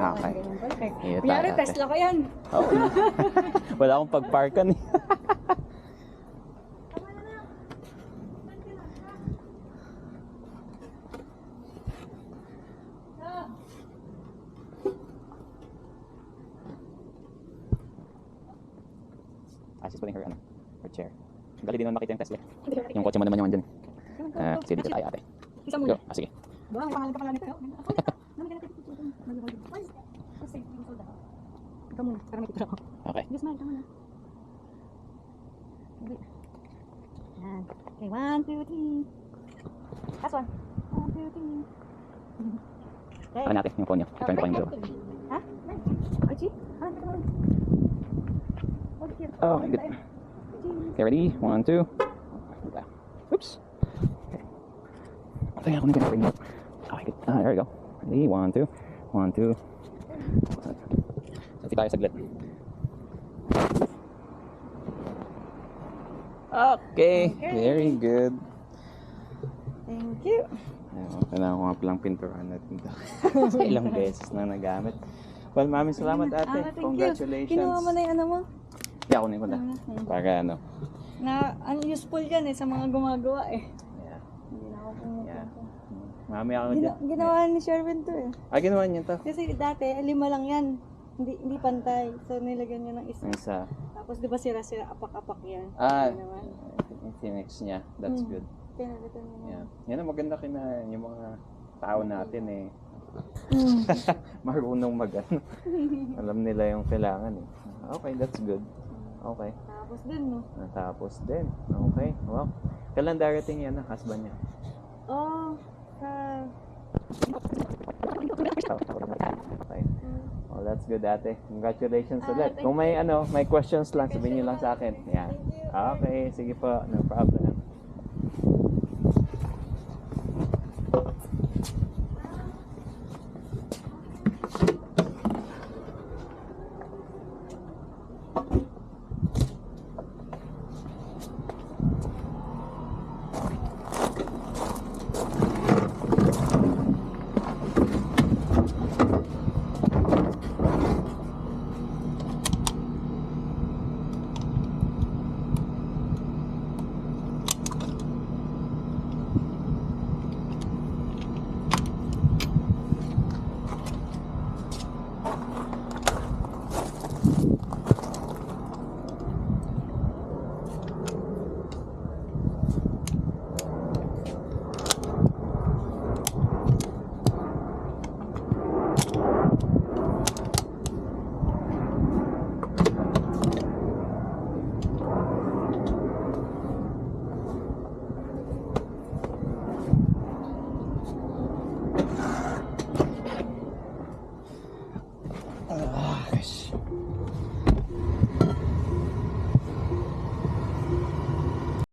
Okay. Kunyari, Tesla ko yan. Oh. Wala akong pagparkan eh. She's putting her, her chair. Gali din naman makita yung Tesla. Yung kotse mo naman yung andyan. Sige, dito tayo ate. Isa mo Go, na. sige. Ba, may pangalan ka pala nito. Ikaw muna, para may picture ako. Okay. Yes, smile, ikaw muna. Yan. Okay, 1, 2, 3. Last one. 1, 2, 3. Okay. Akin natin yung phone niyo. Turn ko kayong dalawa. Ha? Archie? Oh, good. Okay, ready? 1, 2. Oops. Okay. Tingnan ako na ganun rin. Okay, good. There we go. Ready? 1, 2. 1, 2. Sati tayo saglit. Okay. Very good. Thank you. Kailangan ko nga palang pinturan natin ito. Ilang beses na nagamit. Well, maraming salamat ate. Congratulations. Kinuha mo na yung ano mo? Yeah, kunin ko na. Para ano. Useful yan sa mga gumagawa eh. Yeah. Hindi na ako pumunta. Yeah. Mamaya ako dyan. Ginawa ni Sherwin to eh. Ginawa niya to. Kasi dati, 5 lang yan. Hindi pantay. So nilagyan niya ng isa. Tapos di ba sira-sira, apak-apak yan. Phoenix niya. That's good. Pinalitan niya. Yeah. Yan ang maganda yung mga tao natin eh. Marunong alam nila yung kailangan eh. Okay, that's good. Okay. Tapos din, no? Natapos din. Okay. Wow. Kailan darating yan ang husband niya? Okay. Oh, that's good ate. Congratulations ulit. Kung may may questions lang, sabihin niyo lang sa akin. Yeah. Okay, sige po. No problem.